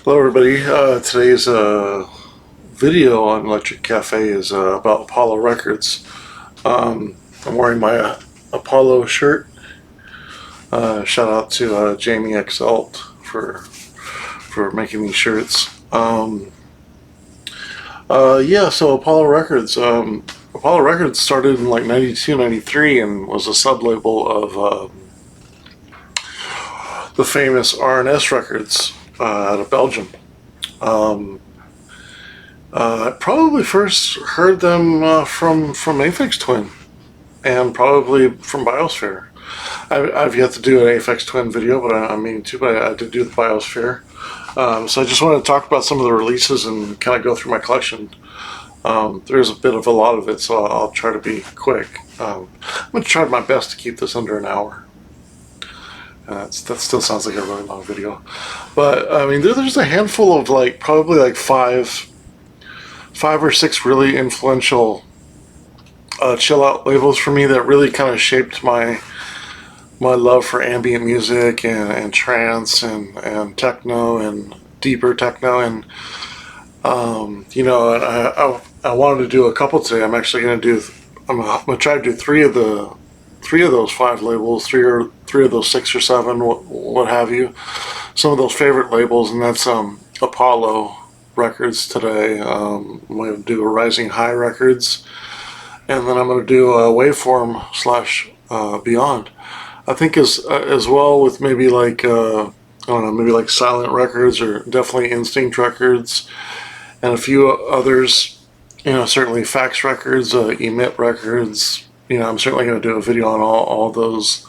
Hello everybody, today's video on Electric Cafe is about Apollo Records. I'm wearing my Apollo shirt. Shout out to Jamie Exalt for making these shirts. So Apollo Records. Apollo Records started in like 92, 93 and was a sub-label of the famous R&S Records out of Belgium. I probably first heard them from Aphex Twin and probably from Biosphere. I've yet to do an Aphex Twin video, but I mean to, but I did do the Biosphere. So I just want to talk about some of the releases and kind of go through my collection. There's a bit of a lot of it, so I'll try to be quick. I'm going to try my best to keep this under an hour. That still sounds like a really long video. But, I mean, there's a handful of, probably five or six really influential chill out labels for me that really kind of shaped my love for ambient music and trance and techno and deeper techno. And I wanted to do a couple today. I'm actually going to do. I'm gonna try to do three of those five labels, three of those six or seven, what have you. Some of those favorite labels, and that's Apollo Records today. I'm going to do a Rising High Records, and then I'm going to do a Waveform slash Beyond. I think as well with maybe I don't know, maybe like Silent Records or definitely Instinct Records, and a few others. Certainly Fax Records, Emit Records. I'm certainly going to do a video on all those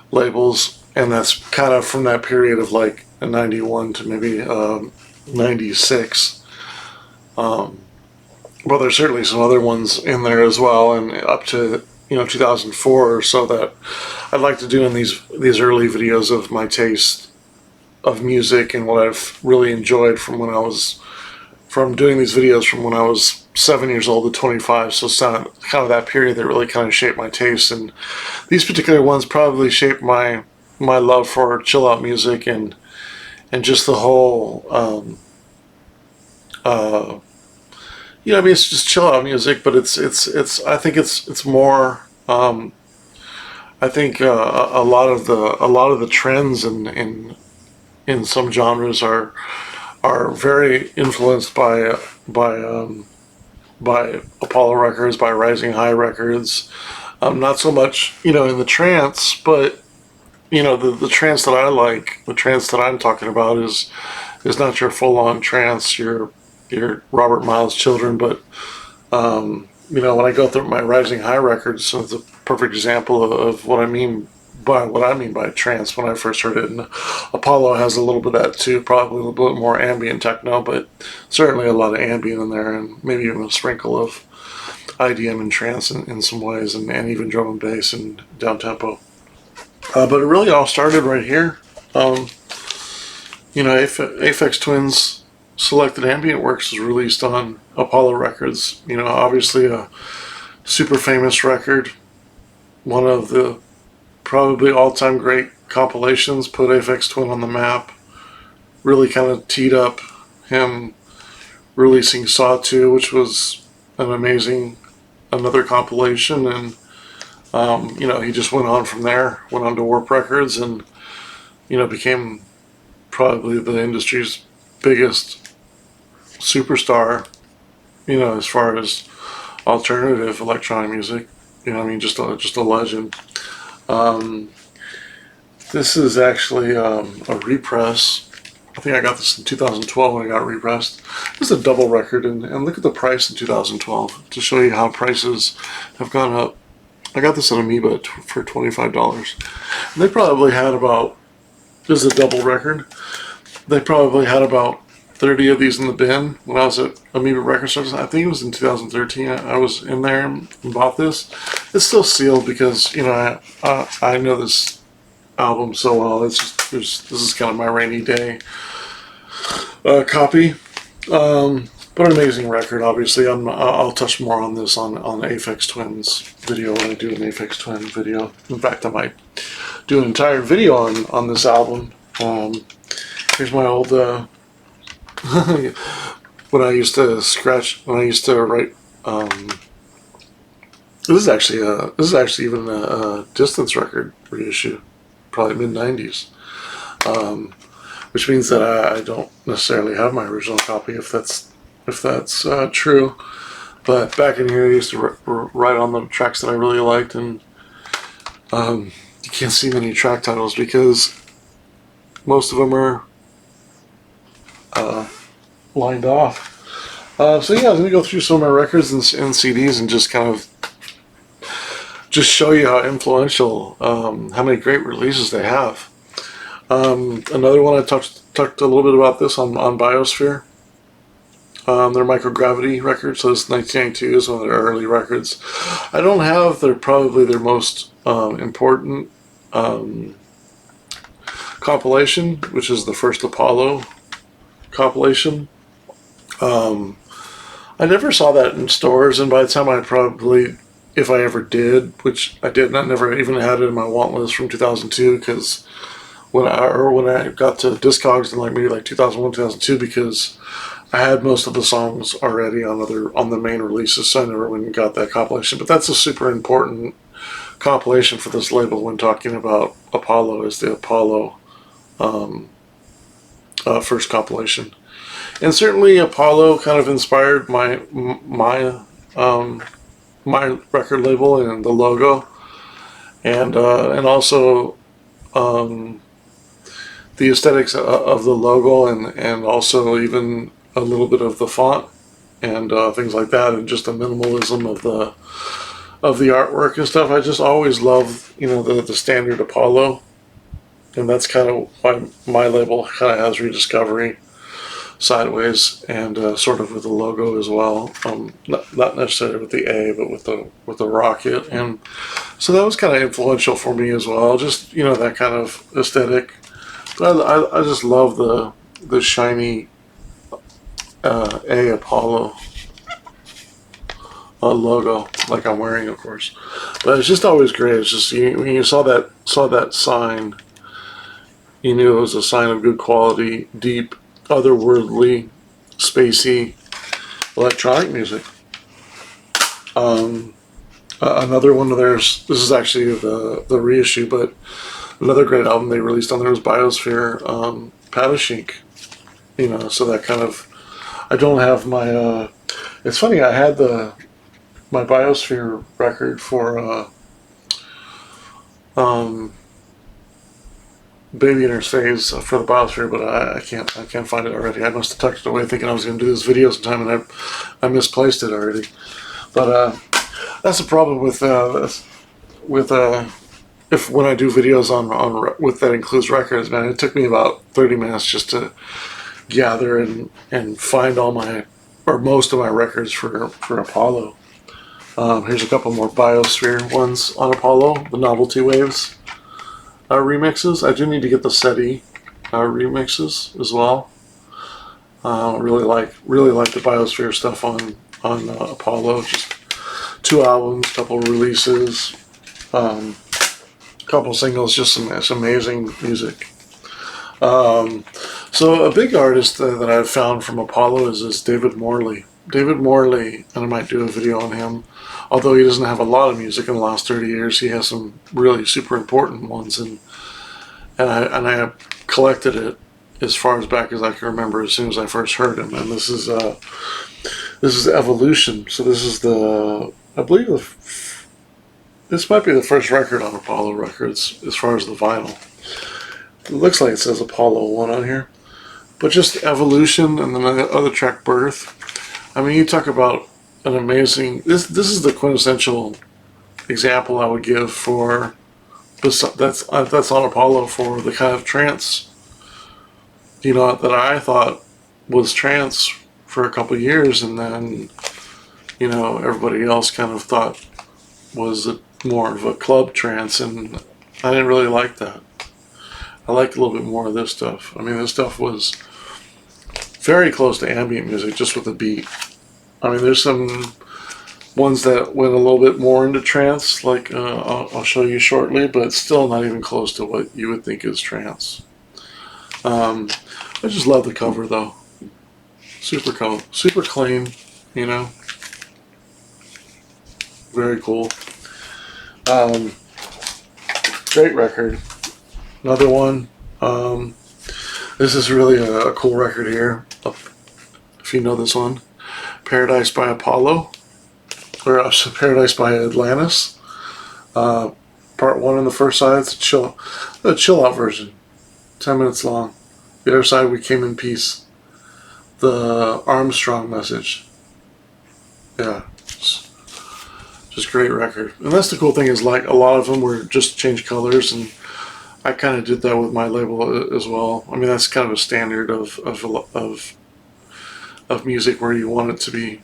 labels, and that's kind of from that period of like 91 to maybe 96. But there's certainly some other ones in there as well, and up to 2004 or so that I'd like to do in these early videos of my taste of music and what I've really enjoyed from doing these videos from when I was 7 years old to 25. So it's kind of that period that really kind of shaped my taste, and these particular ones probably shaped my love for chill out music and just the whole I mean, it's just chill out music, but it's I think it's more. I think a lot of the trends in some genres are very influenced by Apollo Records, by Rising High Records. Not so much in the trance, but the trance that I like, the trance that I'm talking about is not your full on trance, your Robert Miles children, but when I go through my Rising High Records, so it's a perfect example of what I mean by trance when I first heard it. And Apollo has a little bit of that too, probably a little bit more ambient techno, but certainly a lot of ambient in there, and maybe even a sprinkle of IDM and trance in some ways, and even drum and bass and down tempo. But it really all started right here. Aphex Twin's Selected Ambient Works was released on Apollo Records. Obviously a super famous record, one of the probably all-time great compilations, put Aphex Twin on the map, really kind of teed up him releasing Saw 2, which was another compilation, and he just went on from there, went on to Warp Records, and became probably the industry's biggest superstar, as far as alternative electronic music. Just a legend. This is actually a repress. I think I got this in 2012 when it got repressed. This is a double record, and look at the price in 2012 to show you how prices have gone up. I got this at Amoeba for $25. And they probably had this is a double record. They probably had about 30 of these in the bin when I was at Amoeba Record Stores. I think it was in 2013. I was in there and bought this. It's still sealed because I know this album so well. This is kind of my rainy day copy. But an amazing record. Obviously, I'll touch more on this on Aphex Twin's video when I do an Aphex Twin video. In fact, I might do an entire video on this album. Here's my old when I used to write. This is actually even a distance record reissue, probably mid-90s, which means that I don't necessarily have my original copy, if that's true. But back in here, I used to write on the tracks that I really liked, and you can't see many track titles because most of them are lined off. So yeah, I was going to go through some of my records and CDs and just kind of just show you how influential, how many great releases they have. Another one I talked a little bit about this on Biosphere. Their Microgravity record, so this 1992 is one of their early records. I don't have probably their most important compilation, which is the first Apollo compilation. I never saw that in stores, and by the time I probably, if I ever did, which I did, I never even had it in my want list from 2002, because when I got to Discogs in maybe 2001, 2002, because I had most of the songs already on the main releases, so I never went and got that compilation. But that's a super important compilation for this label when talking about Apollo, is the Apollo first compilation. And certainly Apollo kind of inspired my record label and the logo, and also the aesthetics of the logo, and also even a little bit of the font and things like that, and just the minimalism of the artwork and stuff. I just always loved, the standard Apollo, and that's kind of why my label kind of has Rediscovery sideways, and sort of with the logo as well. Not necessarily with the A, but with the rocket, and so that was kind of influential for me as well. Just that kind of aesthetic. But I just love the shiny A Apollo logo, like I'm wearing, of course. But it's just always great. It's just when you saw that sign, you knew it was a sign of good quality, deep, otherworldly, spacey electronic music. Another one of theirs, this is actually the reissue, but another great album they released on there was Biosphere, Padashink. So that kind of, I don't have my, it's funny, I had my Biosphere record for Baby in Her Phase for the Biosphere, but I can't find it already. I must have tucked it away thinking I was going to do this video sometime, and I misplaced it already. But that's the problem with if when I do videos on with that includes records, man. It took me about 30 minutes just to gather and find all most of my records for Apollo. Here's a couple more Biosphere ones on Apollo, the Novelty Waves remixes. I do need to get the SETI remixes as well. Really like the Biosphere stuff on Apollo. Just 2 albums, couple releases, couple singles, just some amazing music. So a big artist that I've found from Apollo is David Morley. David Morley, and I might do a video on him. Although he doesn't have a lot of music in the last 30 years, he has some really super important ones, and I have collected it as far as back as I can remember, as soon as I first heard him. And this is Evolution. So this is I believe this might be the first record on Apollo Records as far as the vinyl. It looks like it says Apollo 1 on here, but just Evolution, and then the other track Birth. I mean, you talk about an amazing. This is the quintessential example I would give for that's on Apollo for the kind of trance, that I thought was trance for a couple of years, and then everybody else kind of thought was more of a club trance, and I didn't really like that. I liked a little bit more of this stuff. I mean, this stuff was very close to ambient music, just with a beat. I mean, there's some ones that went a little bit more into trance, like I'll show you shortly, but still not even close to what you would think is trance. I just love the cover, though. Super cool, super clean, you know. Very cool. Um, Great record. Another one. This is really a cool record here. If you know this one, Paradise by Apollo, or Paradise by Atlantis. Part one on the first side, it's the chill out version, 10 minutes long. The other side, We Came in Peace. The Armstrong Message. Yeah, just great record. And that's the cool thing is like a lot of them were just change colors, and I kind of did that with my label as well. I mean that's kind of a standard of music where you want it to be.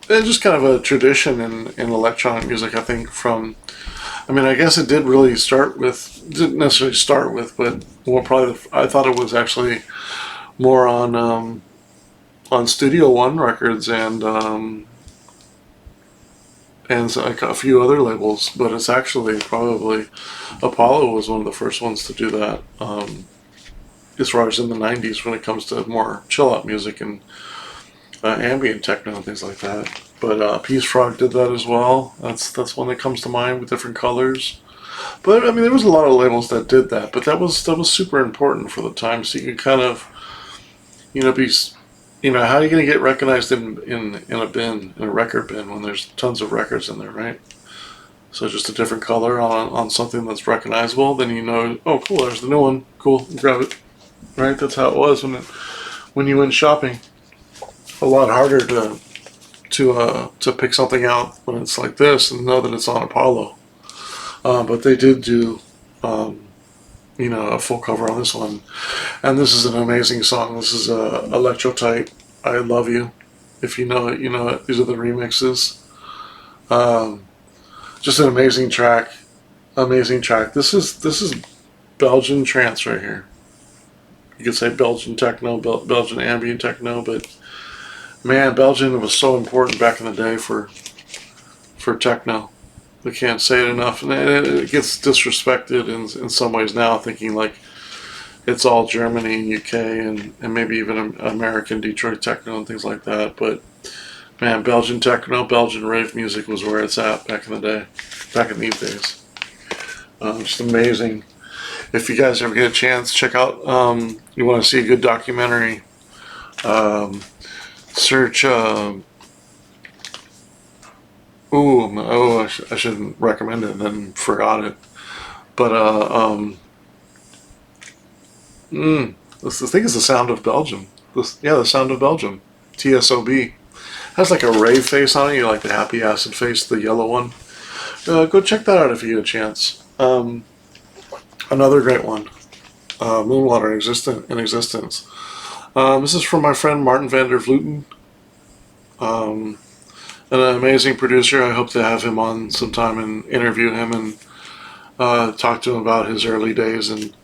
It's just kind of a tradition in electronic music, I think. I mean, I guess it didn't necessarily start with, but I thought it was actually more on Studio One records and so like a few other labels, but it's actually probably Apollo was one of the first ones to do that. As far as in the '90s, when it comes to more chill out music and ambient techno and things like that. But Peace Frog did that as well. That's one that comes to mind with different colors. But I mean, there was a lot of labels that did that, but that was super important for the time. So you could kind of, be, how are you going to get recognized in a record bin when there's tons of records in there, right? So just a different color on something that's recognizable, then oh cool, there's the new one. Cool, grab it. Right? That's how it was when you went shopping. A lot harder to pick something out when it's like this and know that it's on Apollo. But they did do, a full cover on this one. And this is an amazing song. This is Electrotype, I Love You. If you know it, you know it. These are the remixes. Just an amazing track. Amazing track. This is Belgian trance right here. You could say Belgian techno, Belgian ambient techno, but man, Belgian was so important back in the day for techno. We can't say it enough, and it gets disrespected in some ways now, thinking like it's all Germany and UK and maybe even American Detroit techno and things like that. But man, Belgian techno, Belgian rave music was where it's at back in the day, back in these days. Just amazing. If you guys ever get a chance, check out. You want to see a good documentary? Search. I shouldn't recommend it and then forgot it. But I think it's The Sound of Belgium. The Sound of Belgium. TSOB. Has like a rave face on it. You like the happy acid face, the yellow one. Go check that out if you get a chance. Another great one. Moonwater in Existence. This is from my friend Martin van der Vleuten. An amazing producer. I hope to have him on sometime and interview him and talk to him about his early days. And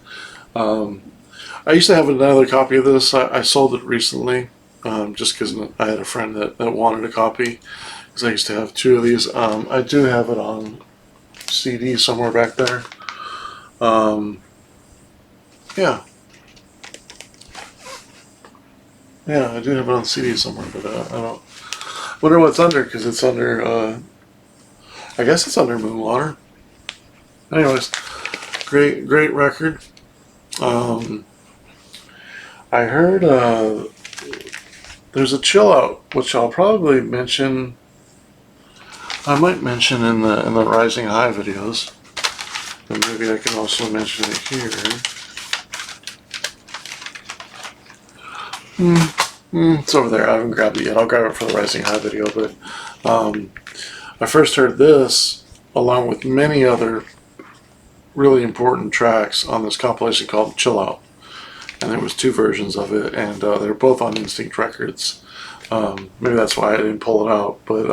I used to have another copy of this. I sold it recently just because I had a friend that wanted a copy. Because I used to have two of these. I do have it on CD somewhere back there. Yeah, I do have it on CD somewhere, but I don't wonder what it's under, because it's under, I guess it's under Moonwater. Anyways, great record. I heard there's a chill out, which I'll probably mention. I might mention in the Rising High videos, and maybe I can also mention it here. It's over there. I haven't grabbed it yet. I'll grab it for the Rising High video. But I first heard this along with many other really important tracks on this compilation called Chill Out. And there was two versions of it, and they're both on Instinct Records. Maybe that's why I didn't pull it out. But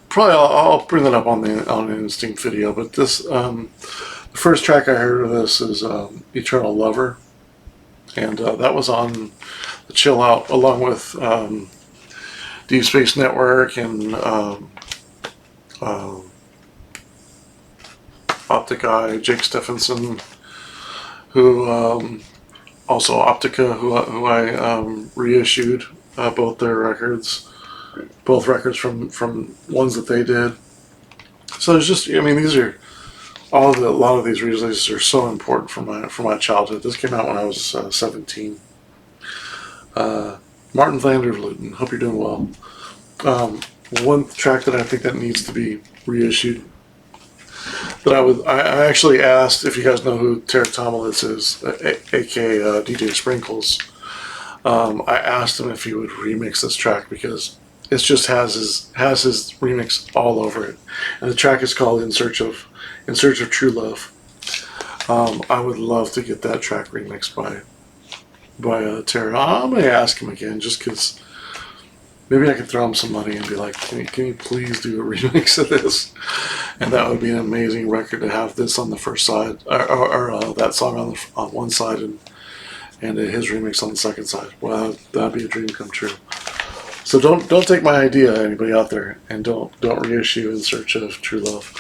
probably I'll bring that up on the Instinct video. But this, the first track I heard of this is Eternal Lover. And that was on the Chill Out, along with Deep Space Network and Optic Eye, Jake Stephenson, who also Optica, who I reissued both their records, both records from ones that they did. So there's just, I mean, these are a lot of these releases are so important for my childhood. This came out when I was 17. Martin van der Vleuten, hope you're doing well. One track that I think that needs to be reissued, that I actually asked if you guys know who Tarek Tomalitz is, aka DJ Sprinkles. I asked him if he would remix this track because it just has his remix all over it, and the track is called In Search of True Love. I would love to get that track remixed by Tarek. I'm gonna ask him again just because. Maybe I could throw him some money and be like, can you please do a remix of this? And that would be an amazing record to have this on the first side, or that song on one side and his remix on the second side. Well, that'd be a dream come true. So don't take my idea, anybody out there, and don't reissue In Search of True Love.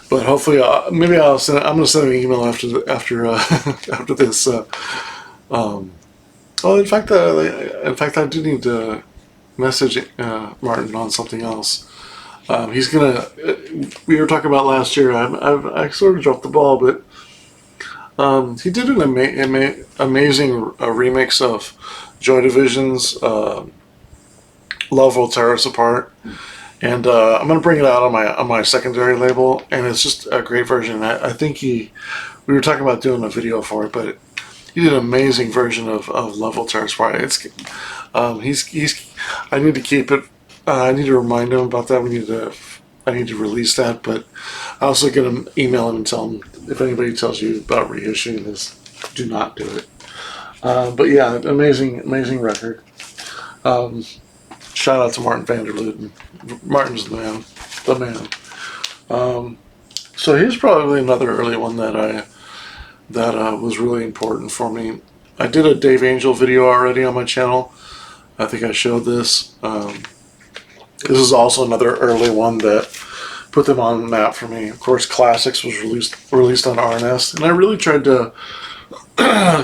But hopefully, maybe I'm gonna send an email after this. In fact, I do need to message Martin on something else. He's gonna. We were talking about last year. I sort of dropped the ball, but he did an amazing remix of Joy Division's "Love Will Tear Us Apart," and I'm gonna bring it out on my secondary label, and it's just a great version. I think we were talking about doing a video for it, but he did an amazing version of "Love Will Tear Us Apart." I need to keep it. I need to remind him about that. I need to release that, but I also get him, email him and tell him if anybody tells you about reissuing this, do not do it. But yeah, amazing record. Shout out to Martin van der Vleuten. Martin's the man. So here's probably another early one that was really important for me. I did a Dave Angel video already on my channel. I think I showed this. This is also another early one that put them on the map for me. Of course, Classics was released on RNS, and I really tried to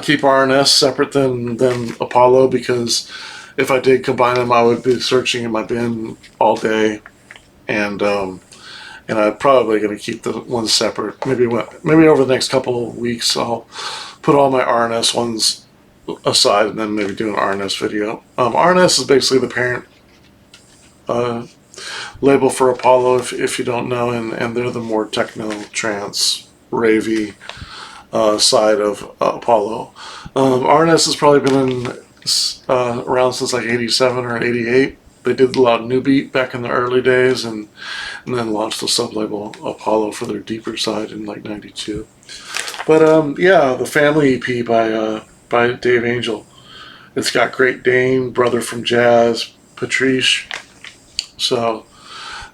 keep RNS separate than Apollo, because if I did combine them, I would be searching in my bin all day, and I'm probably going to keep the ones separate. Maybe over the next couple of weeks, I'll put all my RNS ones aside and then maybe do an RNS video. RNS is basically the parent label for Apollo, if you don't know, and they're the more techno, trance, ravey side of Apollo. RNS has probably been around since like 87 or 88. They did a lot of new beat back in the early days, and then launched the sub-label Apollo for their deeper side in like 92. But yeah, the Family EP by Dave Angel. It's got Great Dane, Brother from Jazz, Patrice. So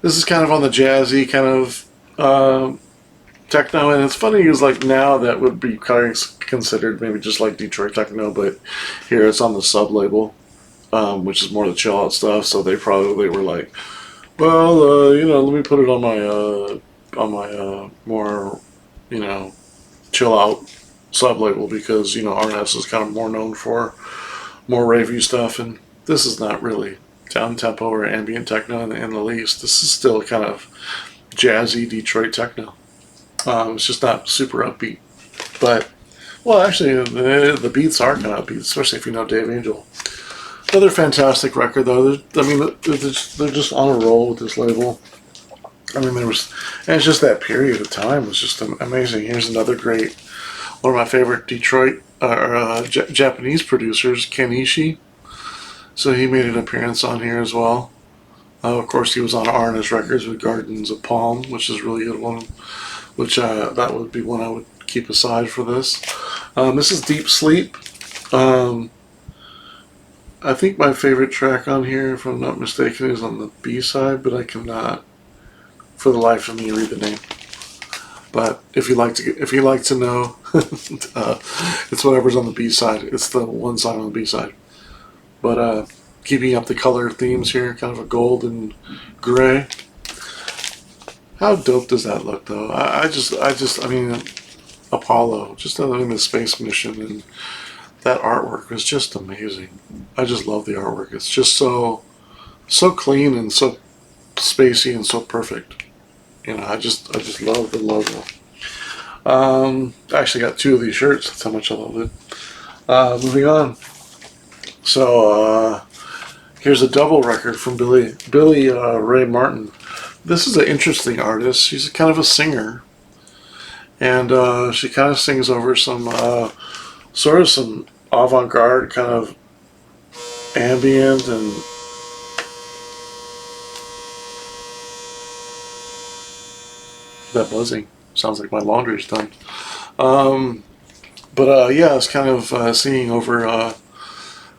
this is kind of on the jazzy kind of techno, and it's funny because like now that would be kind of considered maybe just like Detroit techno, but here it's on the sub-label. Which is more the chill out stuff. So they probably were like, well, let me put it on my more, chill out sub label, because RNS is kind of more known for more ravey stuff, and this is not really down tempo or ambient techno in the least. This is still kind of jazzy Detroit techno. It's just not super upbeat, but actually the beats are kind of upbeat, especially if you know Dave Angel. Another fantastic record, though. They're just on a roll with this label. I mean, and it's just that period of time was just amazing. Here's another great, one of my favorite Detroit Japanese producers, Kenichi. So he made an appearance on here as well. Of course, he was on RNS Records with Gardens of Palm, which is a really good one. Which that would be one I would keep aside for this. This is Deep Sleep. I think my favorite track on here, if I'm not mistaken, is on the B side, but I cannot, for the life of me, read the name. But if you like to know, it's whatever's on the B side. It's the one side on the B side. But keeping up the color themes here, kind of a gold and gray. How dope does that look, though? I mean, Apollo, just in the space mission, and that artwork was just amazing. I just love the artwork. It's just so clean and so spacey and so perfect. You know, I just love the logo. I actually got 2 of these shirts. That's how much I love it. Moving on. So here's a double record from Billy Ray Martin. This is an interesting artist. She's kind of a singer, and she kind of sings over some sort of some avant-garde kind of ambient and that buzzing sounds like my laundry's done. But yeah, it's kind of singing over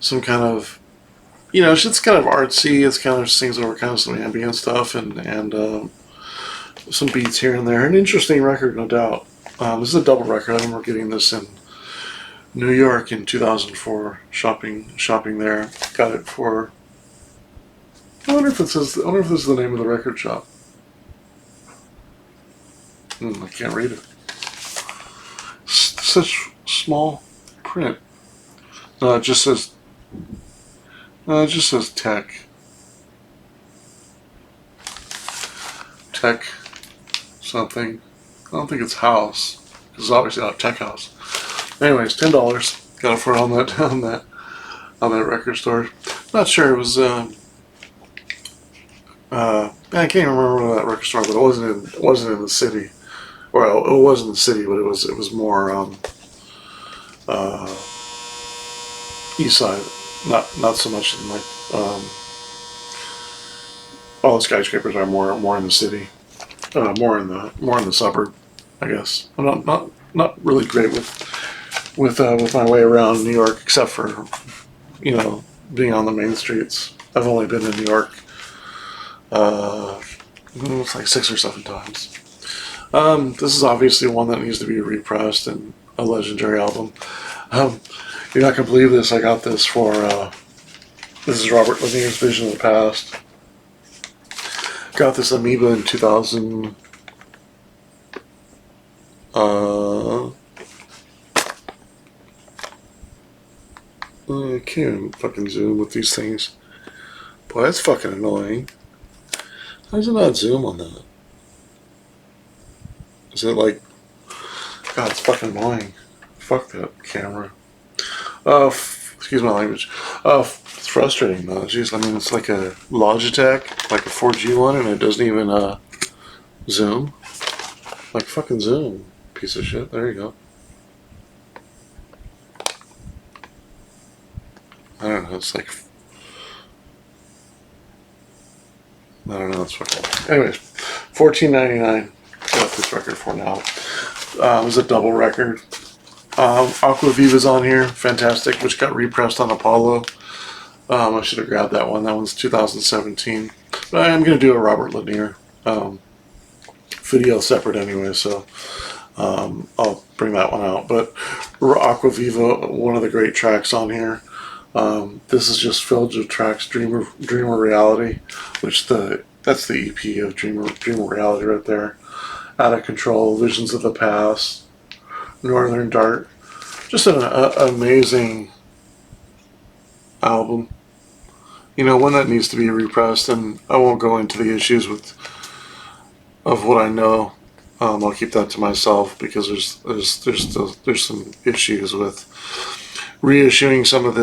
some kind of, you know, it's kind of artsy. It's kind of sings over kind of some ambient stuff and some beats here and there. An interesting record, no doubt. This is a double record. I remember getting this in New York in 2004. Shopping there. Got it for. I wonder if this is the name of the record shop. I can't read it. Such small print. No, it just says. It just says tech. Tech something. I don't think it's house. Because it's obviously not tech house. Anyways, $10. Got it for on that record store. Not sure it was I can't remember that record store, but it wasn't in the city. Well, it was in the city, but it was more east side. Not so much in like all the skyscrapers are more in the city, more in the suburb, I guess. I'm not really great with my way around New York, except for being on the main streets. I've only been in New York it's like 6 or 7 times. This is obviously one that needs to be repressed and a legendary album. You're not gonna believe this. I got this for this is Robert Lanier's Vision of the Past. Got this amoeba in 2000. I can't fucking zoom with these things. Boy, that's fucking annoying. How does it not zoom on that? Is it like... God, it's fucking annoying. Fuck that camera. Excuse my language. It's frustrating though. Jeez, I mean, it's like a Logitech, like a 4G one, and it doesn't even zoom. Like fucking zoom, piece of shit. There you go. I don't know. It's like... I don't know. It's fucking... Anyways, $14.99. Got this record for now. It was a double record. Aqua Viva's on here, fantastic, which got repressed on Apollo. I should have grabbed that one. That one's 2017. But I am going to do a Robert Lanier video separate anyway, so I'll bring that one out. But Aqua Viva, one of the great tracks on here. This is just filled with tracks. Dreamer Reality, which that's the EP of Dreamer Reality right there. Out of Control, Visions of the Past, Northern Dart. Just an amazing album. You know, one that needs to be repressed, and I won't go into the issues of what I know. I'll keep that to myself because there's some issues with reissuing some of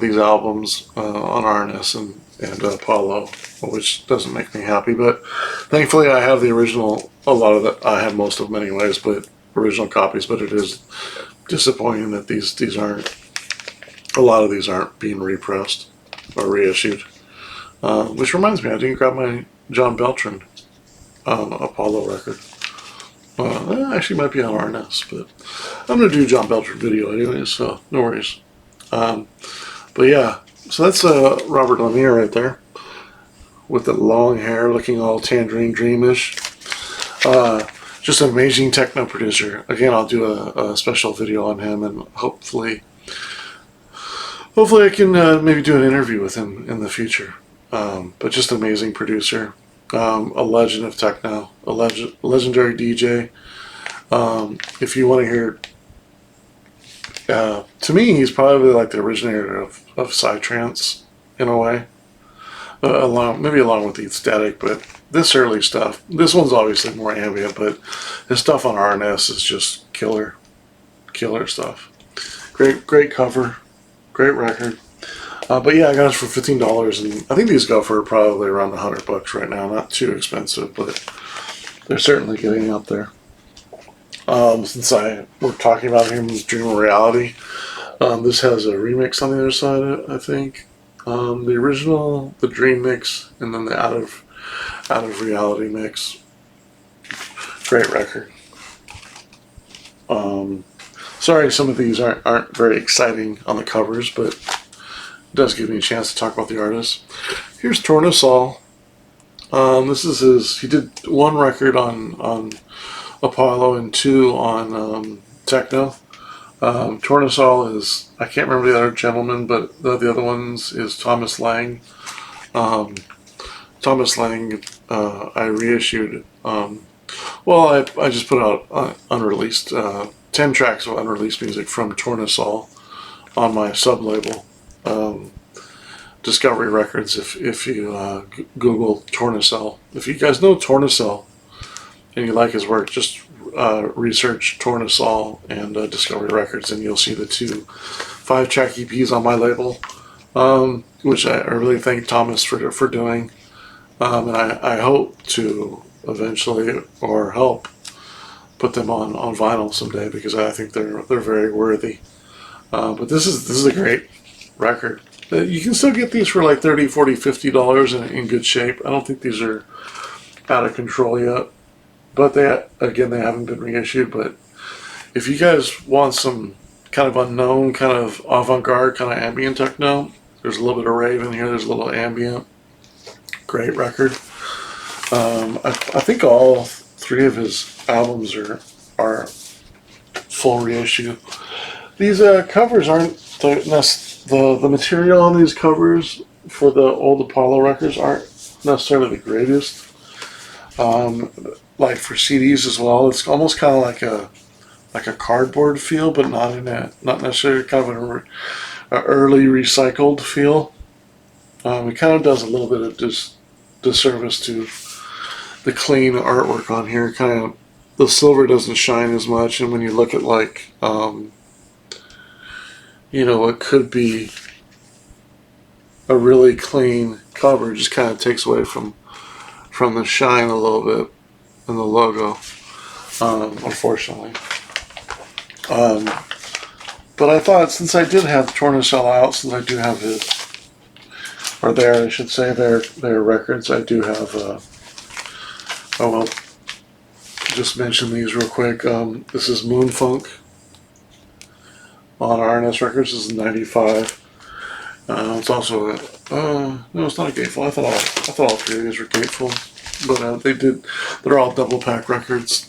these albums on RNS and Apollo, which doesn't make me happy. But thankfully, I have the original. A lot of that, I have most of them anyways, but original copies. But it is disappointing that these aren't. A lot of these aren't being repressed or reissued. Which reminds me, I didn't grab my John Beltran Apollo record. Actually, might be on RNS, but I'm gonna do a John Beltran video anyway, so no worries. But yeah, so that's Robert Lanier right there with the long hair, looking all Tangerine Dreamish. Just an amazing techno producer. Again, I'll do a special video on him, and hopefully I can maybe do an interview with him in the future. But just an amazing producer, a legend of techno, a legendary DJ. If you want to hear, to me, he's probably like the originator of psytrance in a way, maybe along with the static, but this early stuff, this one's obviously more ambient, but his stuff on RNS is just killer stuff. Great cover, great record. But yeah, I got it for $15, and I think these go for probably around $100 right now. Not too expensive, but they're certainly getting up there. Since we're talking about him's Dream of Reality, this has a remix on the other side, I think. The original, the Dream mix, and then the Out of Reality mix. Great record. Sorry, some of these aren't very exciting on the covers, but it does give me a chance to talk about the artist. Here's Tornasol. This is he did one record on Apollo and two on Techno. Tornasol is, I can't remember the other gentleman, but the other ones is Thomas Lang. Thomas Lang, I reissued. I just put out unreleased, 10 tracks of unreleased music from Tornasol on my sub-label, Discovery Records. If you Google Tornasol, if you guys know Tornasol and you like his work, just research Tornasol and Discovery Records, and you'll see the two 5-track EPs on my label, which I really thank Thomas for doing, and I hope to eventually or help put them on vinyl someday, because I think they're very worthy. But this is a great record. You can still get these for like $30, $40, $50 in good shape. I don't think these are out of control yet, but they haven't been reissued. But if you guys want some kind of unknown, kind of avant-garde, kind of ambient techno, there's a little bit of rave in here. There's a little ambient. Great record. I think all three of his albums are full reissue. These covers aren't the material on these covers for the old Apollo records aren't necessarily the greatest. Like for CDs as well, it's almost kind of like a cardboard feel, but not necessarily kind of an early recycled feel. It kind of does a little bit of disservice to the clean artwork on here. Kind of the silver doesn't shine as much, and when you look at like what could be a really clean cover, just kind of takes away from the shine a little bit in the logo, unfortunately. But I thought, since I did have Tornasol out, since I do have their records, I do have, just mention these real quick. This is Moonfunk on RNS Records. This is 95. It's also no, it's not a Gatefold. I thought all three of these were Gatefold, but they're all double pack records.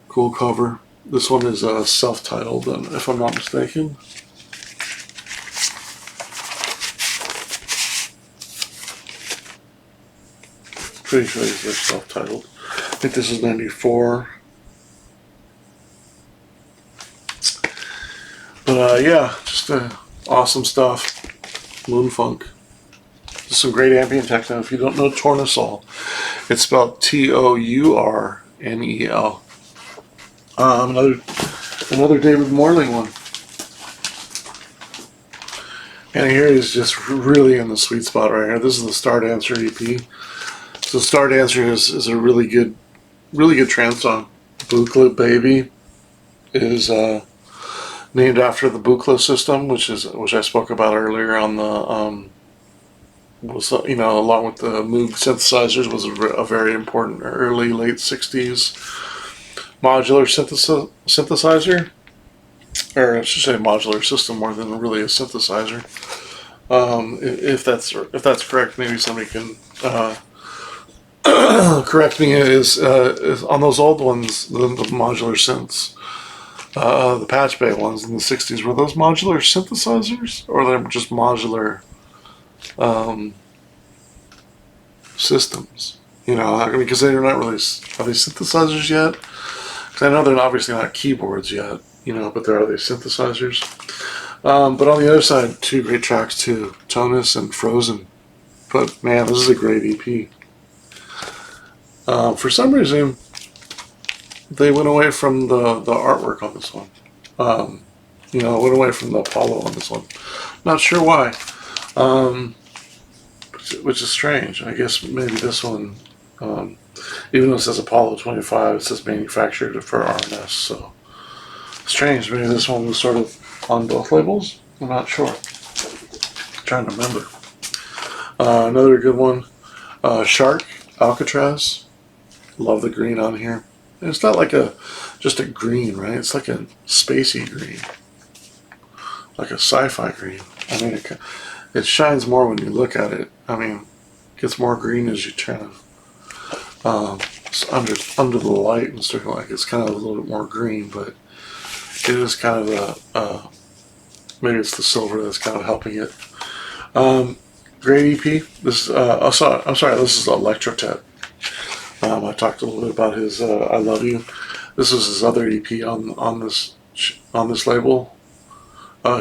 Cool cover. This one is self-titled, if I'm not mistaken. Pretty sure these are self-titled. I think this is 94. But just awesome stuff. Moonfunk. Just some great ambient techno. If you don't know Tornasol, it's spelled Tournel. Another David Morley one. And here he's just really in the sweet spot right here. This is the Star Dancer EP. So Star Dancer is a really good trance song. Buchla Baby is named after the Buchla system, which I spoke about earlier on the along with the Moog synthesizers, was a very important early late 60s modular synthesizer, or I should say modular system more than really a synthesizer. If that's correct, maybe somebody can correct me. Is on those old ones, the modular synths, the patch bay ones in the 60s, were those modular synthesizers, or they're just modular systems? You know, I mean, because they're not really, are they synthesizers yet? Because I know they're obviously not keyboards yet, you know, but there are these synthesizers. But on the other side, two great tracks too, Tonus and Frozen. But man, this is a great EP. For some reason, they went away from the artwork on this one. You know, went away from the Apollo on this one. Not sure why. Which is strange. I guess maybe this one, even though it says Apollo 25, it says manufactured for RNS. So strange. Maybe this one was sort of on both labels. I'm not sure. I'm trying to remember. Another good one, Shark Alcatraz. Love the green on here. And it's not like just a green, right? It's like a spacey green, like a sci-fi green. I mean, it shines more when you look at it. I mean, it gets more green as you turn under the light and stuff like. It's kind of a little bit more green, but it is kind of maybe it's the silver that's kind of helping it. Great EP. This is I'm sorry. This is Electrotep. I talked a little bit about his "I Love You." This is his other EP on this label.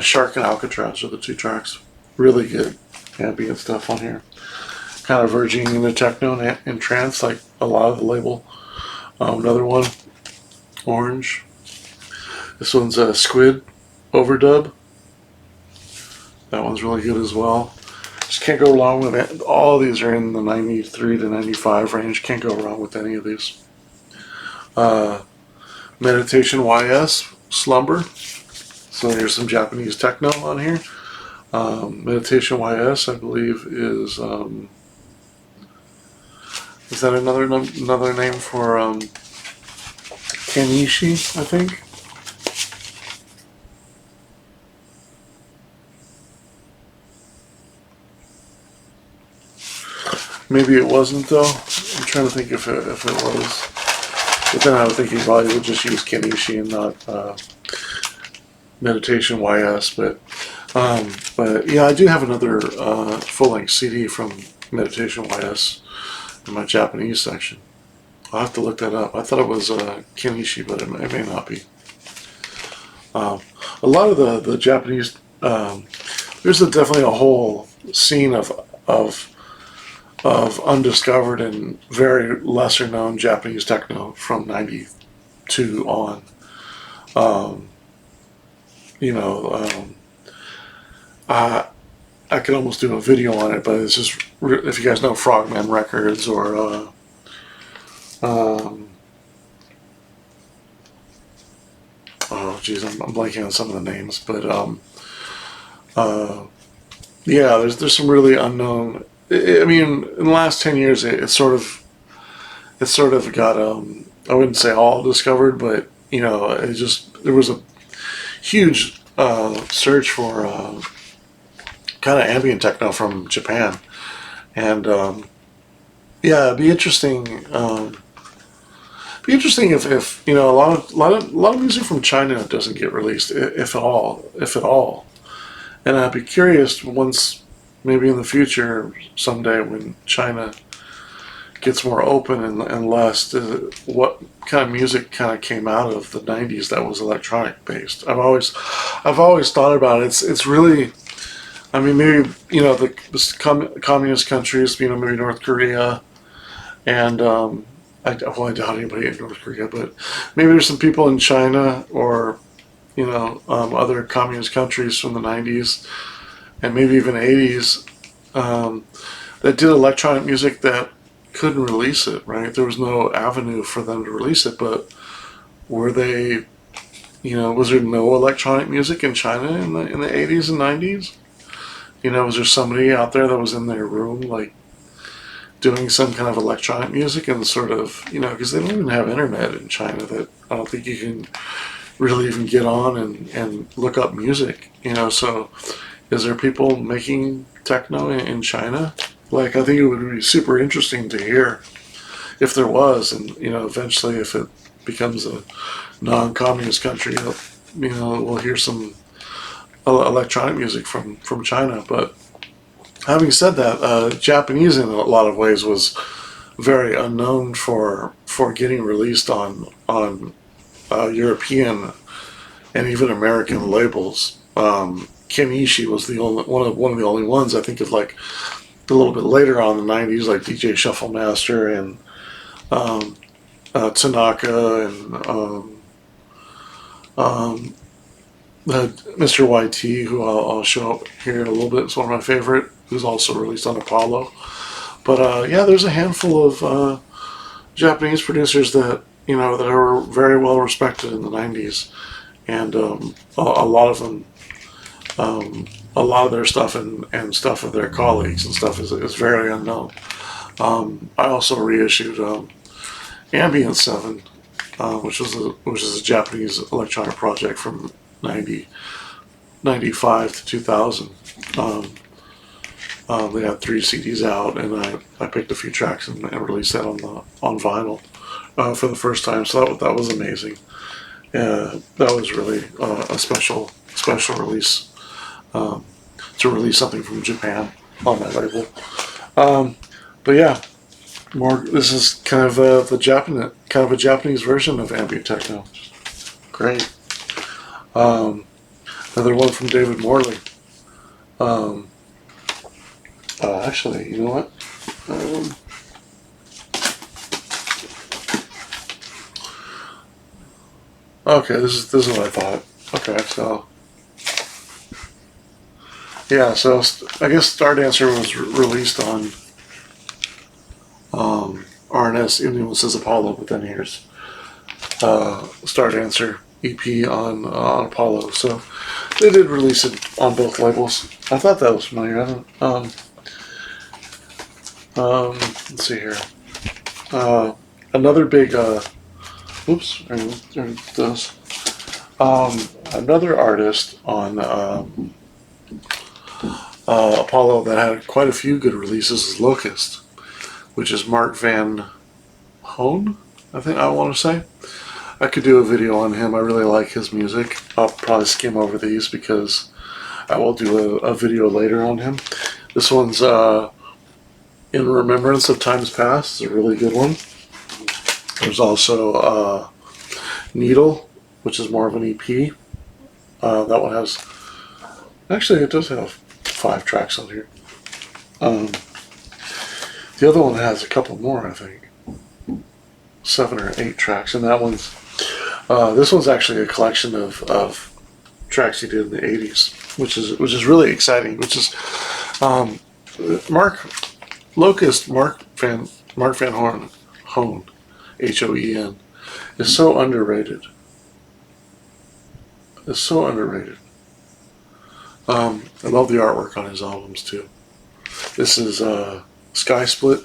Shark and Alcatraz are the two tracks. Really good ambient stuff on here. Kind of verging into techno and trance, like a lot of the label. Another one, Orange. This one's a Squid overdub. That one's really good as well. Just can't go wrong with it. All of these are in the 93 to 95 range. Can't go wrong with any of these. Meditation YS, Slumber. So here's some Japanese techno on here. Meditation YS, I believe, is that another name for Kenichi, I think? Maybe it wasn't, though. I'm trying to think if it was. But then I would think he probably would just use Kenichi and not Meditation YS. But yeah, I do have another full-length CD from Meditation YS in my Japanese section. I'll have to look that up. I thought it was Kenichi, but it may not be. A lot of the Japanese, there's definitely a whole scene of undiscovered and very lesser known Japanese techno from 92 on. You know, I could almost do a video on it, but it's just, if you guys know Frogman Records or oh geez, I'm blanking on some of the names, but yeah, there's some really unknown. I mean, in the last 10 years, it sort of got I wouldn't say all discovered, but you know, there was a huge search for kind of ambient techno from Japan, and yeah, it'd be interesting. If you know, a lot of music from China doesn't get released, if at all. And I'd be curious once, maybe in the future, someday when China gets more open and less, what kind of music kind of came out of the 90s that was electronic based. I've always thought about it. It's really, I mean, maybe, you know, the communist countries, you know, maybe North Korea, and I doubt anybody in North Korea, but maybe there's some people in China or, you know, other communist countries from the 90s and maybe even 80s that did electronic music that couldn't release it, right? There was no avenue for them to release it, but were they, you know, was there no electronic music in China in the 80s and 90s? You know, was there somebody out there that was in their room, like, doing some kind of electronic music and sort of, you know, because they don't even have internet in China, that I don't think you can really even get on and look up music, you know, so is there people making techno in China? Like, I think it would be super interesting to hear if there was, and, you know, eventually if it becomes a non-communist country, you know, we'll hear some electronic music from China. But having said that, Japanese in a lot of ways was very unknown for getting released on European and even American labels. Kenichi was the only one of the only ones. I think of like a little bit later on in the '90s, like DJ Shufflemaster and Tanaka and Mr. YT, who I'll show up here in a little bit. Is one of my favorite. Who's also released on Apollo. But yeah, there's a handful of Japanese producers that that are very well respected in the '90s, and a lot of them, a lot of their stuff and stuff of their colleagues and stuff is very unknown. I also reissued Ambient 7, which is a Japanese electronic project from 95 to 2000. They had 3 CDs out, and I picked a few tracks and released that on vinyl for the first time. So that was amazing. That was really a special release to release something from Japan on that label. But yeah, this is kind of a Japanese version of ambient techno. Great. Another one from David Morley. Actually, you know what? Okay, this is what I thought. Okay, so yeah, so I guess Star Dancer was released on RNS. Anyone says Apollo, but then here's Star Dancer EP on Apollo. So they did release it on both labels. I thought that was familiar. I don't. Let's see here. Another big. Oops. There it does. Another artist on Apollo that had quite a few good releases is Locust, which is Mark Van Hoon, I think I want to say. I could do a video on him. I really like his music. I'll probably skim over these because I will do a video later on him. This one's In Remembrance of Times Past. It's a really good one. There's also Needle, which is more of an EP. That one has... Actually, it does have 5 tracks on here. The other one has a couple more, I think. 7 or 8 tracks. And that one's... this one's actually a collection of tracks he did in the 80s, which is really exciting. Which is Mark Van Hoen, Hoen, is so underrated. It's so underrated. I love the artwork on his albums too. This is Sky Split.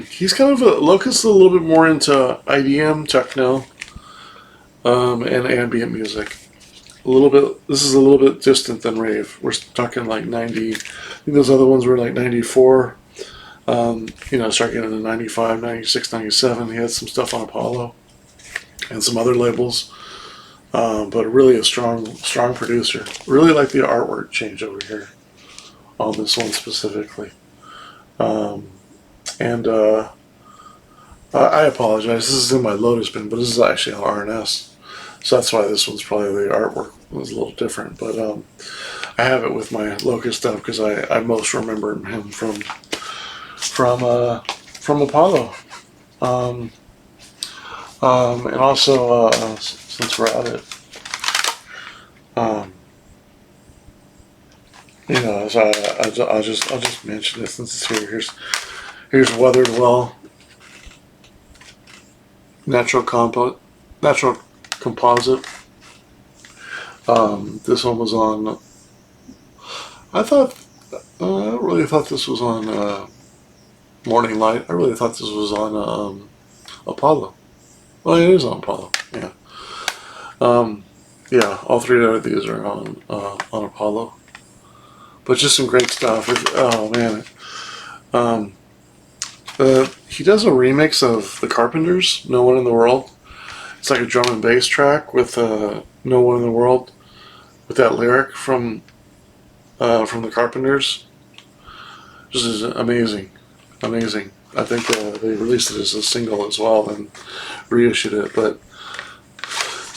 He's kind of Locust, a little bit more into IDM, techno, and ambient music. A little bit. This is a little bit distant than rave. We're talking like 90. I think those other ones were like 94. Start getting into 95, 96, 97. He had some stuff on Apollo and some other labels. But really a strong producer. Really like the artwork change over here on this one specifically. I apologize. This is in my Lotus bin, but this is actually on RNS. So that's why this one's probably the artwork was a little different. But I have it with my Locust stuff because I most remember him from Apollo. And also, since we're at it, so I'll just mention this since it's here. Here's Weathered Well, natural composite. This one was on. I really thought this was on Morning Light. I really thought this was on Apollo. Well, it is on Apollo. Yeah. Yeah. All 3 of these are on Apollo. But just some great stuff. Oh man. He does a remix of The Carpenters, "No One in the World." It's like a drum and bass track with "No One in the World," with that lyric from The Carpenters. This is amazing. I think they released it as a single as well and reissued it. But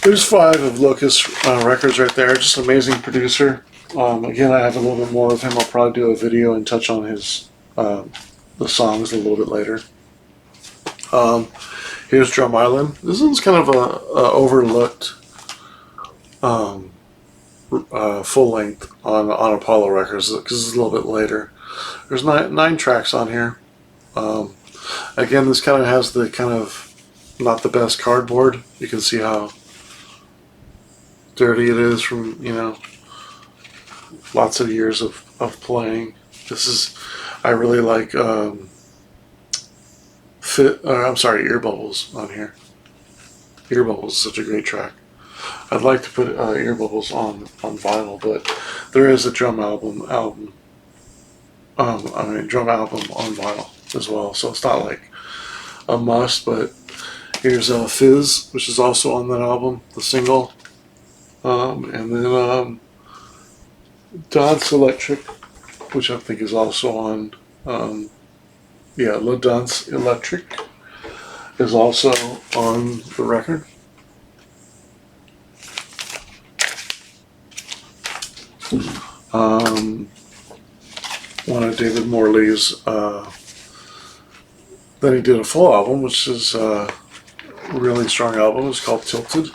there's 5 of Locust records right there. Just amazing producer. Again, I have a little bit more of him. I'll probably do a video and touch on his the songs a little bit later. Here's Drum Island. This one's kind of a overlooked full length on Apollo Records because it's a little bit later. There's 9 tracks on here. Again, this kind of has the kind of not the best cardboard. You can see how dirty it is from, you know, lots of years of playing. This is, I really like Ear Bubbles on here. Ear Bubbles is such a great track. I'd like to put Ear Bubbles on vinyl, but there is a drum album on vinyl as well, so it's not like a must. But here's Fizz, which is also on that album, the single, and then Dance Electric, which I think is also on. Le Dance Electric is also on the record. One of David Morley's. Then he did a full album, which is a really strong album. It's called Tilted.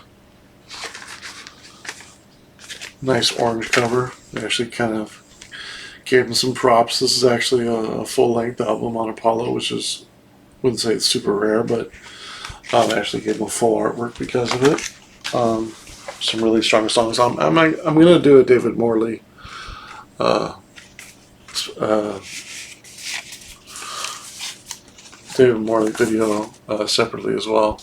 Nice orange cover. They actually kind of gave him some props. This is actually a full-length album on Apollo, which is, wouldn't say it's super rare, but I actually gave him a full artwork because of it. Some really strong songs. I'm going to do a David Morley video separately as well.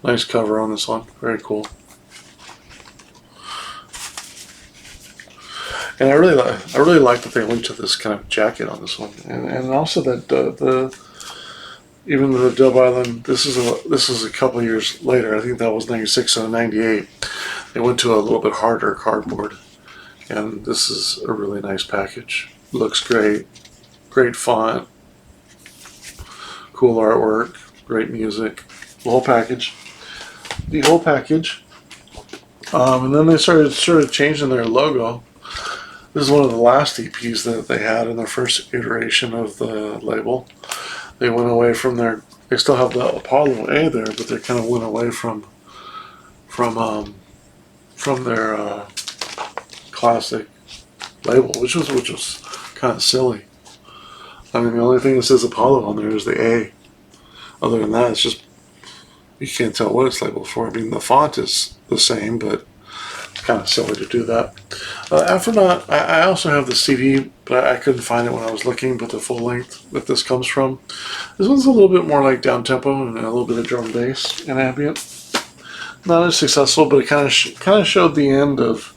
Nice cover on this one. Very cool. And I really like that they linked to this kind of jacket on this one, and also that even the Dub Island. This is a couple years later. I think that was 96 and 98. They went to a little bit harder cardboard, and this is a really nice package. Looks great, great font, cool artwork, great music. The whole package. And then they started changing their logo. This is one of the last EPs that they had in their first iteration of the label. They went away from they still have the Apollo A there, but they kind of went away from their classic label, which was kind of silly. I mean, the only thing that says Apollo on there is the A. Other than that, it's just, you can't tell what it's labeled for. I mean, the font is the same, but it's kind of silly to do that. Afternaut, I also have the CD, but I couldn't find it when I was looking, but the full length that this comes from. This one's a little bit more like down-tempo and a little bit of drum bass and ambient. Not as successful, but it kind of showed the end of,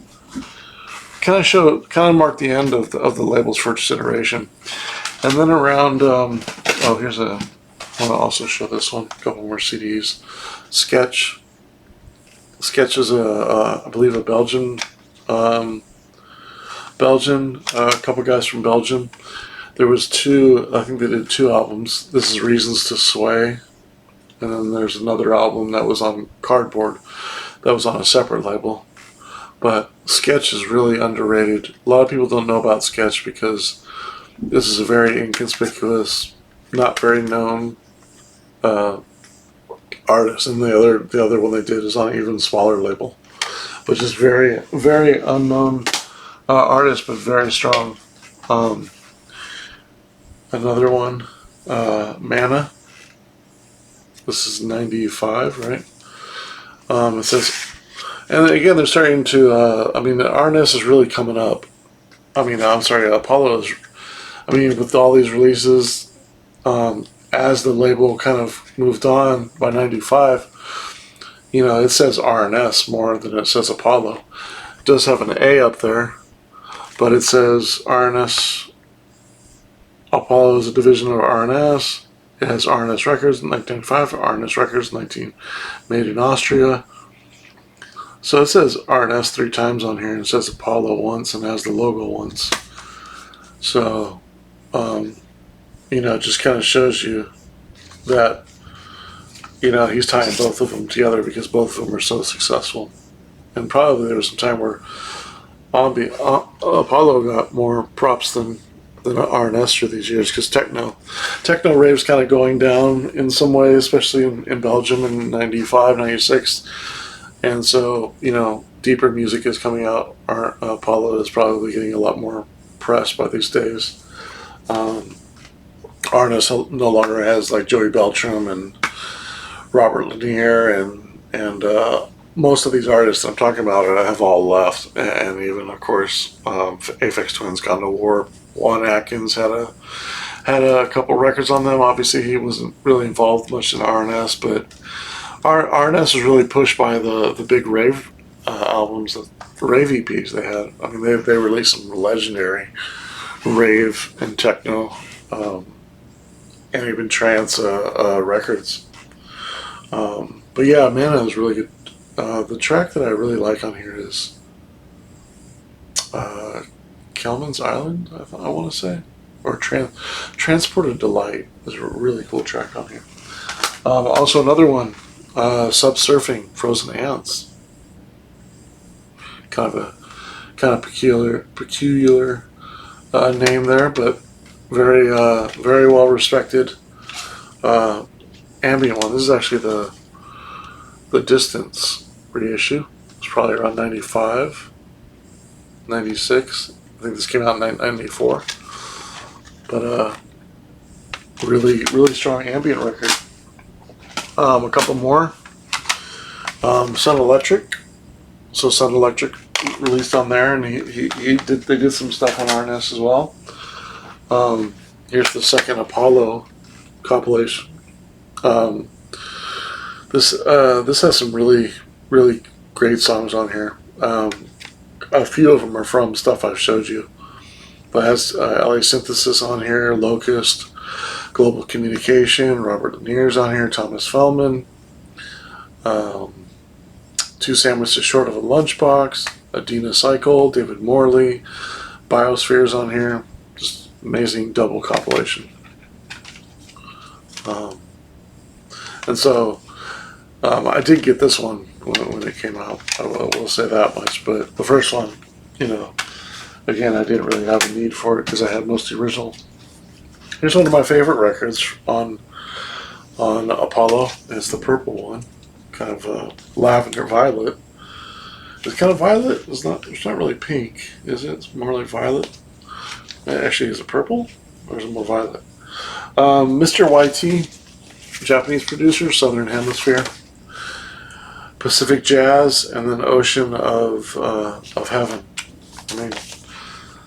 kind of marked the end of the label's first iteration. And then around, here's I want to also show this one, a couple more CDs. Sketch is I believe a Belgian, a couple guys from Belgium. There was I think they did 2 albums. This is Reasons to Sway, and then there's another album that was on cardboard, that was on a separate label. But Sketch is really underrated. A lot of people don't know about Sketch because this is a very inconspicuous, not very known artist, and the other one they did is on an even smaller label, but just very, very unknown artist, but very strong. Another one, Mana. This is 95, right? It says, and again, they're starting to. Arness is really coming up. Apollo is. With all these releases, as the label kind of moved on by 95, it says RNS more than it says Apollo. It does have an A up there, but it says RNS. Apollo is a division of RNS. It has RNS Records in 1995, RNS Records 19, made in Austria. So it says RNS 3 times on here, and it says Apollo once, and has the logo once. So, it just kind of shows you that, he's tying both of them together because both of them are so successful. And probably there was some time where Apollo got more props than R&S through these years, because techno rave's kind of going down in some ways, especially in Belgium in 95, 96. And so, deeper music is coming out. Apollo is probably getting a lot more press by these days. R&S no longer has like Joey Beltram and Robert Lanier and most of these artists I'm talking about have all left, and even of course Aphex Twin's gone to war. Juan Atkins had a couple records on them. Obviously, he wasn't really involved much in R&S, but R&S was really pushed by the big rave albums, the rave EPs they had. I mean, they released some legendary rave and techno and even trance records. But yeah, Mana is really good. The track that I really like on here is Kelman's Island, I want to say. Or Transported Delight is a really cool track on here. Also another one, Subsurfing, Frozen Ants. Kind of peculiar name there, but very well respected ambient one. This is actually the Distance reissue. It's probably around 95, 96. I think this came out in 94. But really strong ambient record. A couple more. Sun Electric. So Sun Electric released on there, and they did some stuff on R&S as well. Here's the second Apollo compilation. This has some really great songs on here. A few of them are from stuff I've showed you, but it has LA Synthesis on here, Locust, Global Communication, Robert Lanier's on here, Thomas Feldman, Two Sandwiches Short of a Lunchbox, Adina Cycle, David Morley, Biosphere's on here. Just amazing double compilation. And so I did get this one when it came out. I will say that much. But the first one, again, I didn't really have a need for it because I had most of the original. Here's one of my favorite records on Apollo. It's the purple one, kind of lavender violet. It's kind of violet. It's not really pink, is it? It's more like violet. Actually, is it purple or is it more violet? Mr. YT, Japanese producer, Southern Hemisphere, Pacific Jazz, and then Ocean of Heaven. I mean,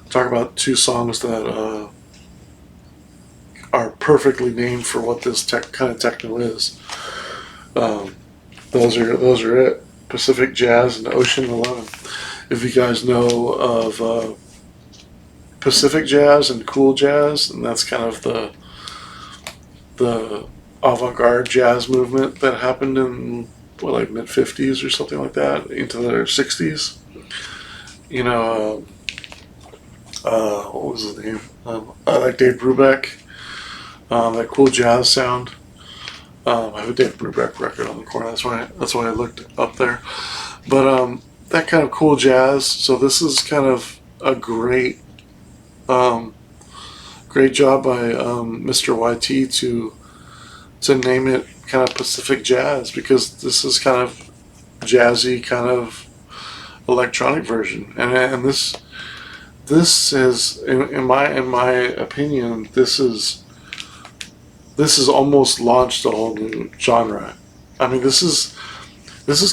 talk about two songs that are perfectly named for what this kind of techno is. Those are it. Pacific Jazz and Ocean 11. If you guys know of Pacific Jazz and Cool Jazz, and that's kind of the avant-garde jazz movement that happened in mid-50s or something like that into the 60s. What was his name? I like Dave Brubeck. That cool jazz sound. I have a Dave Brubeck record on the corner. That's why I looked up there. But that kind of cool jazz. So this is kind of a great job by Mr. YT to name it kind of Pacific Jazz, because this is kind of jazzy, kind of electronic version, and this is in my opinion, this is almost launched a whole new genre. I mean, this is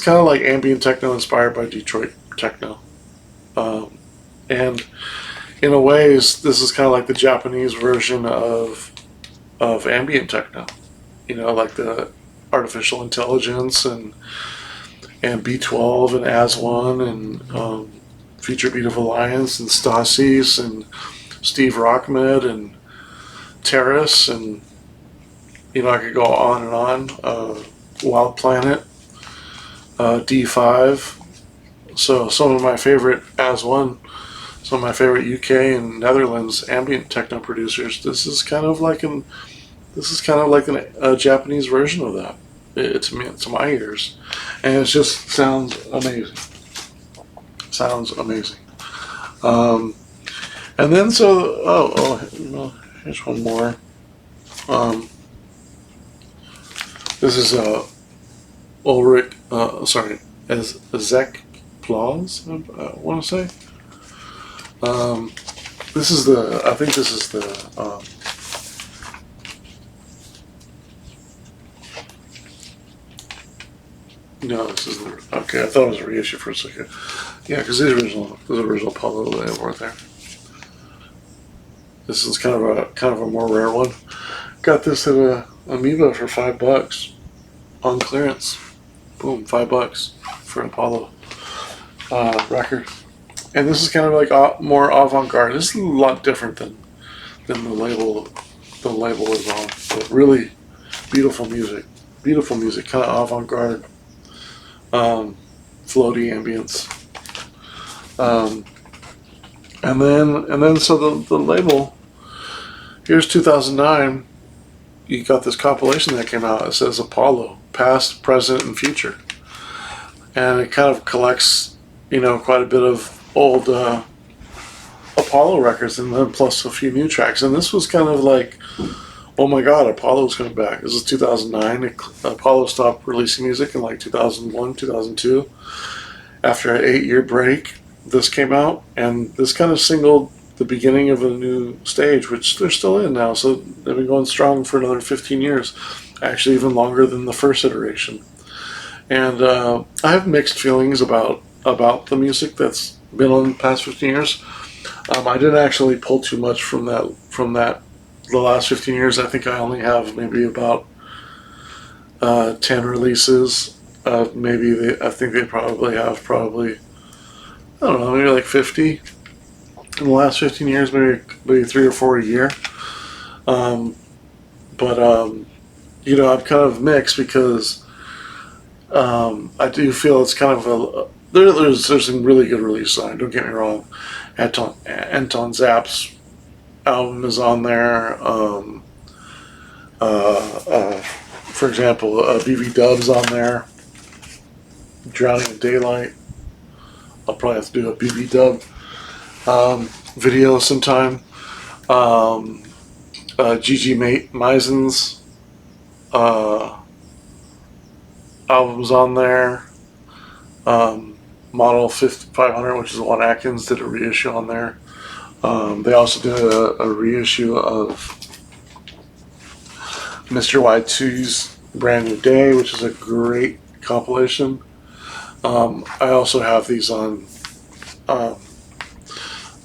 kind of like ambient techno inspired by Detroit techno, and in a ways, this is kind of like the Japanese version of ambient techno. Like the Artificial Intelligence and B12 and As1 and Future Beat of Alliance and Stasis and Steve Rockmed and Terrace, and I could go on and on. Wild Planet, D5. So some of my favorite As1 some of my favorite UK and Netherlands ambient techno producers. This is kind of like a Japanese version of that. To my ears, and it just sounds amazing. Sounds amazing. Um, and then here's one more. Um, this is Ulrich. As Zek Plaus, I want to say. This is the. I think this is the. No, this is the. Okay, I thought it was a reissue for a second. Yeah, because there's original Paulo label right there. This is kind of a more rare one. Got this at a Amoeba for $5 on clearance. Boom, $5 for an Apollo record. And this is kind of like more avant-garde. This is a lot different than the label is on. But really beautiful music, kind of avant-garde, floaty ambience. And then so the label. Here's 2009. You got this compilation that came out. It says Apollo, past, present, and future, and it kind of collects, quite a bit of old Apollo records, and then plus a few new tracks. And this was kind of like, oh my God, Apollo's coming back. This is 2009. Apollo stopped releasing music in like 2001, 2002. After an 8-year break, this came out, and this kind of signaled the beginning of a new stage, which they're still in now. So they've been going strong for another 15 years, actually even longer than the first iteration. And I have mixed feelings about the music that's been on the past 15 years. I didn't actually pull too much from that the last 15 years. I think I only have maybe about 10 releases. I think they probably have I don't know, maybe like 50 in the last 15 years, maybe 3 or 4 a year. I'm kind of mixed because I do feel it's kind of there's some really good releases on it, don't get me wrong. Anton Zap's album is on there. For example, BB Dub's on there. Drowning in Daylight. I'll probably have to do a BB Dub video sometime. Gigi Meisen's albums on there. Model 500, which is one Atkins, did a reissue on there. They also did a reissue of Mr. Y2's Brand New Day, which is a great compilation. I also have these on the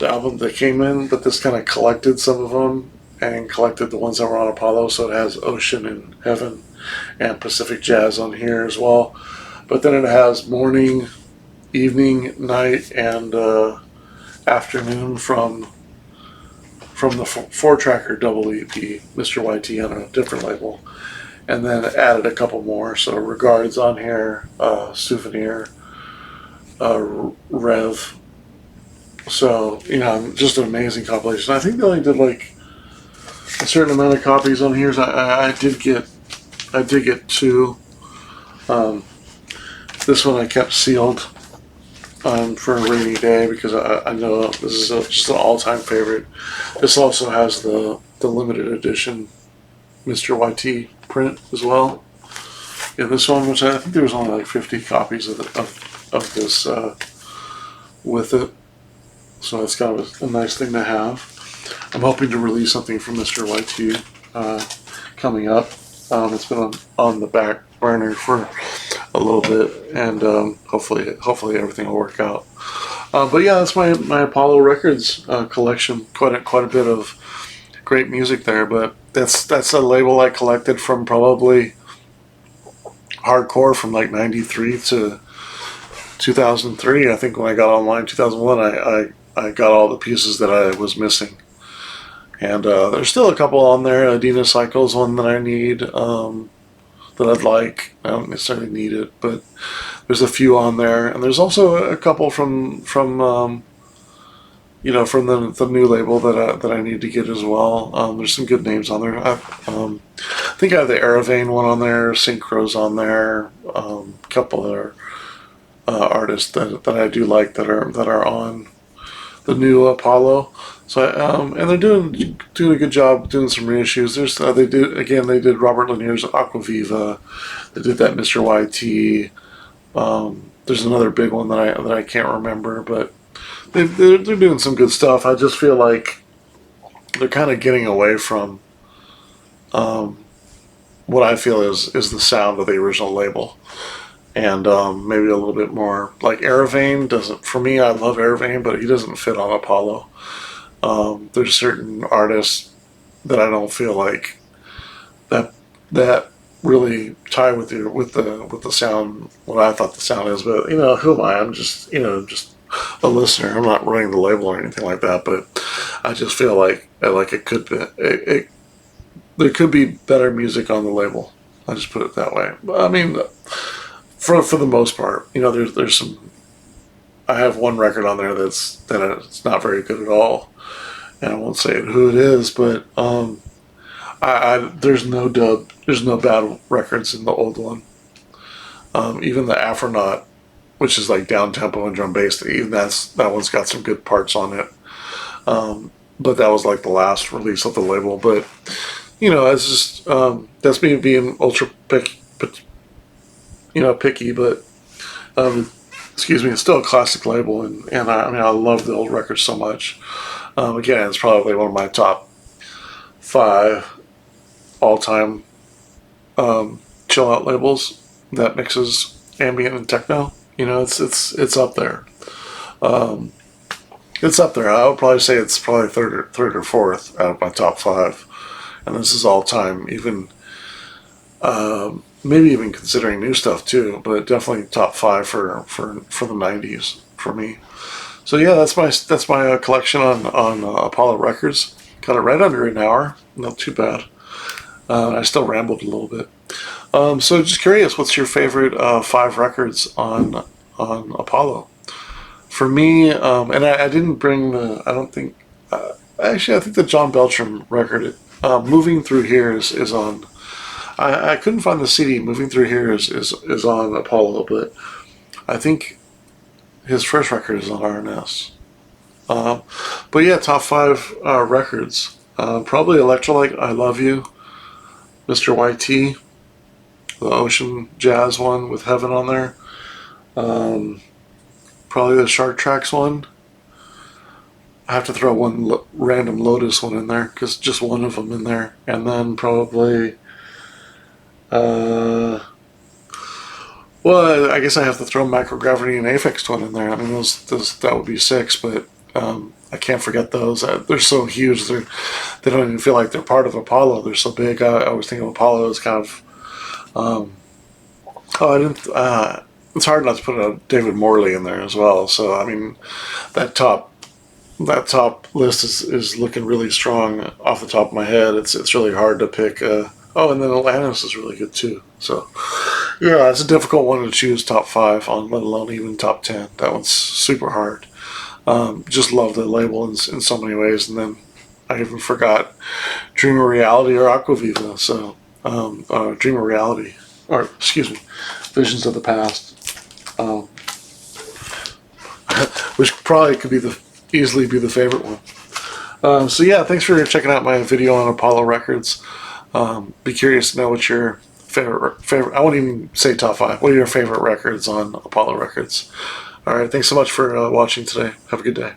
album that came in, but this kind of collected some of them and collected the ones that were on Apollo, so it has Ocean and Heaven and Pacific Jazz on here as well. But then it has morning, evening, night, and afternoon from the 4-tracker double EP, Mr. YT, on a different label. And then added a couple more, so Regards on here, Souvenir, Rev. So, just an amazing compilation. I think they only did like a certain amount of copies on here. So I did get 2. This one I kept sealed for a rainy day because I know this is just an all-time favorite. This also has the limited edition Mr. YT print as well. Yeah, this one, which I think there was only like 50 copies of this with it. So it's kind of a nice thing to have. I'm hoping to release something from Mr. YT coming up. It's been on the back burner for a little bit, and hopefully everything will work out. But yeah, that's my Apollo Records collection. Quite a bit of great music there. But that's a label I collected from probably hardcore from like '93 to 2003. I think when I got online 2001, I got all the pieces that I was missing. And there's still a couple on there. Adina Cycle's one that I need, that I'd like. I don't necessarily need it, but there's a few on there. And there's also a couple from from the new label that I need to get as well. There's some good names on there. I think I have the Aravane one on there, Synchro's on there, a couple other artists that I do like that are on the new Apollo. So and they're doing a good job doing some reissues. There's they did Robert Lanier's Aquaviva. They did that Mr. YT. There's another big one that I can't remember, but they're doing some good stuff. I just feel like they're kind of getting away from what I feel is the sound of the original label, and maybe a little bit more like Aravane doesn't. For me, I love Aravane, but he doesn't fit on Apollo. There's certain artists that I don't feel like that really tie with the sound, what I thought the sound is. But who am I? I'm just just a listener. I'm not running the label or anything like that. But I just feel like it could be there could be better music on the label. I'll just put it that way. But, I mean, for the most part, there's some. I have one record on there that's it's not very good at all, and I won't say who it is, but there's no bad records in the old one. Even the Afronaut, which is like down tempo and drum bass, even that one's got some good parts on it. But that was like the last release of the label. But it's just that's me being ultra picky, but excuse me, it's still a classic label, and I love the old records so much. Again, it's probably one of my top 5 all-time chill out labels that mixes ambient and techno. It's up there. It's up there. I would probably say it's probably third or fourth out of my top 5, and this is all time. Even maybe even considering new stuff too, but definitely top 5 for the '90s for me. So yeah, that's my collection on Apollo Records. Got it right under an hour. Not too bad. I still rambled a little bit. So just curious, what's your favorite 5 records on Apollo? For me, and I didn't bring I don't think. Actually, I think the John Beltram record, "Moving Through Here," is on. I couldn't find the CD. "Moving Through Here" is on Apollo, but I think his first record is on RNS. But yeah, top 5 records. Probably Electrolyte, "I Love You," Mr. YT, the Ocean Jazz one with Heaven on there. Probably the Shark Tracks one. I have to throw one random Lotus one in there, because just one of them in there. And then probably, well, I guess I have to throw Microgravity and Aphex Twin in there. I mean, those that would be 6, but I can't forget those. They're so huge. They don't even feel like they're part of Apollo. They're so big. I always think of Apollo as kind of. I didn't. It's hard not to put a David Morley in there as well. So I mean, that top list is looking really strong off the top of my head. It's really hard to pick. And then Atlantis is really good too. So yeah, it's a difficult one to choose top 5 on, let alone even top 10. That one's super hard. Just love the label in so many ways, and then I even forgot Dream of Reality or Aquaviva. So Dream of Reality, or excuse me, Visions of the Past. Which probably could easily be the favorite one. So yeah, thanks for checking out my video on Apollo Records. Be curious to know what your favorite. I won't even say top 5. What are your favorite records on Apollo Records? All right, thanks so much for watching today. Have a good day.